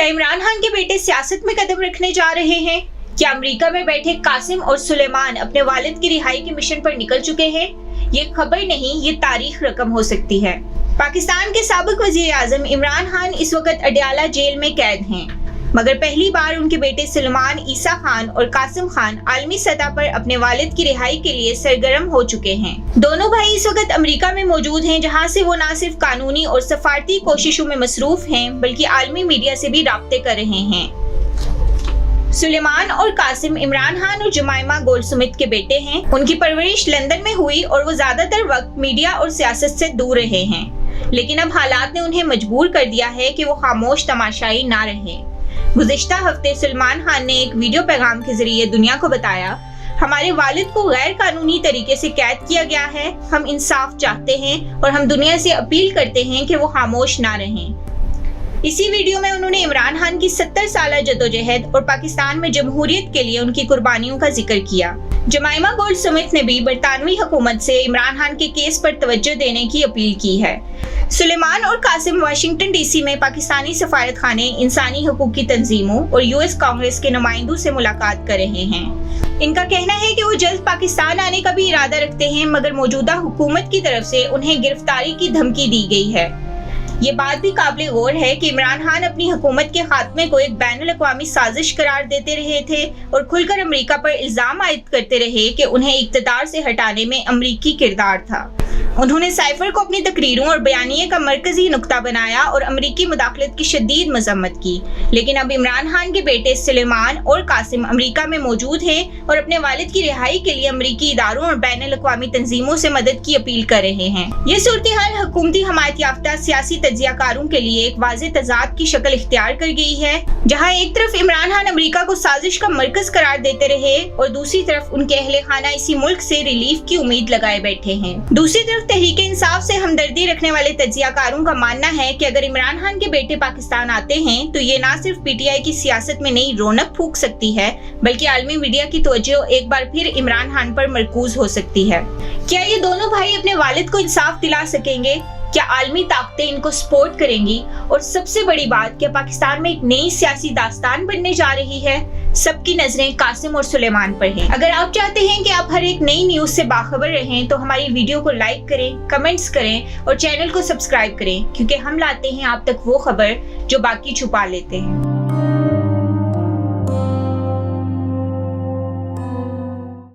क्या इमरान खान के बेटे सियासत में कदम रखने जा रहे हैं? क्या अमेरिका में बैठे कासिम और सुलेमान अपने वालिद की रिहाई के मिशन पर निकल चुके हैं? ये खबर नहीं, ये तारीख रकम हो सकती है। पाकिस्तान के साबिक वजीर आजम इमरान खान इस वक्त अडयाला जेल में कैद हैं, मगर पहली बार उनके बेटे सुलेमान ईसा खान और कासिम खान आलमी सतह पर अपने वालिद की रिहाई के लिए सरगर्म हो चुके हैं। दोनों भाई इस वक्त अमेरिका में मौजूद हैं, जहां से वो न सिर्फ कानूनी और सफारती कोशिशों में मसरूफ हैं, बल्कि आलमी मीडिया से भी राब्ते कर रहे हैं। सुलेमान और कासिम इमरान खान और जमाइमा गोल्डस्मिथ के बेटे हैं। उनकी परवरिश लंदन में हुई और वो ज्यादातर वक्त मीडिया और सियासत से दूर रहे हैं, लेकिन अब हालात ने उन्हें मजबूर कर दिया है कि वो खामोश तमाशाई ना रहे। गुज़िश्ता हफ्ते सलमान खान ने एक वीडियो पैगाम के जरिए दुनिया को बताया, हमारे वालिद को गैर कानूनी तरीके से कैद किया गया है, हम इंसाफ चाहते हैं और हम दुनिया से अपील करते हैं कि वो खामोश ना रहें। इसी वीडियो में उन्होंने इमरान खान की 70 साल जद्दोजहद और पाकिस्तान में जमहूरियत के लिए उनकी कुर्बानियों का जिक्र किया। जमाइमा गोल्डस्मिथ ने भी बरतानवी हुकूमत से इमरान खान के केस पर तवज्जो देने की अपील की है। सुलेमान और कासिम वाशिंगटन डीसी में पाकिस्तानी सफारत खाने, इंसानी हकूक की तंजीमों और यूएस कांग्रेस के नुमाइंदों से मुलाकात कर रहे हैं। इनका कहना है कि वो जल्द पाकिस्तान आने का भी इरादा रखते हैं, मगर मौजूदा हुकूमत की तरफ से उन्हें गिरफ्तारी की धमकी दी गई है। ये बात भी काबिल गौर है कि इमरान खान अपनी हुकूमत के खात्मे को एक बैनुल अक़वामी साजिश करार देते रहे थे और खुलकर अमेरिका पर इल्जाम आयद करते रहे कि उन्हें इक़्तिदार से हटाने में अमेरिकी किरदार था। उन्होंने साइफर को अपनी तकरीरों और बयानिए का मरकजी नुक्ता बनाया और अमेरिकी मुदाखलत की शदीद मजम्मत की, लेकिन अब इमरान खान के बेटे सुलेमान और कासिम अमेरिका में मौजूद हैं और अपने वालिद की रिहाई के लिए अमेरिकी इदारों और बैनुल अक़वामी तंजीमों से मदद की अपील कर रहे हैं। ये सूरत हाल हुकूमती हमायत याफ्ता सियासी तज्ज़ियाकारों के लिए एक वाज़ेह तज़ाद की शक्ल इख्तियार कर गई है, जहाँ एक तरफ इमरान खान अमेरिका को साजिश का मरकज करार देते रहे और दूसरी तरफ उनके अहले खाना इसी मुल्क से रिलीफ की उम्मीद लगाए बैठे हैं। दूसरी तरफ तहरीक इंसाफ से हमदर्दी रखने वाले तज्ज़ियाकारों का मानना है कि अगर इमरान खान के बेटे पाकिस्तान आते हैं तो ये ना सिर्फ पीटीआई की सियासत में नई रौनक फूंक सकती है, बल्कि आलमी मीडिया की तवज्जो एक बार फिर इमरान खान पर मरकूज हो सकती है। क्या ये दोनों भाई अपने वालिद को इंसाफ दिला सकेंगे? क्या आलमी ताकतें इनको सपोर्ट करेंगी? और सबसे बड़ी बात, क्या पाकिस्तान में एक नई सियासी दास्तान बनने जा रही है? सबकी नजरें कासिम और सुलेमान पर हैं। अगर आप चाहते हैं कि आप हर एक नई न्यूज से बाखबर रहें तो हमारी वीडियो को लाइक करें, कमेंट्स करें और चैनल को सब्सक्राइब करें, क्योंकि हम लाते हैं आप तक वो खबर जो बाकी छुपा लेते हैं।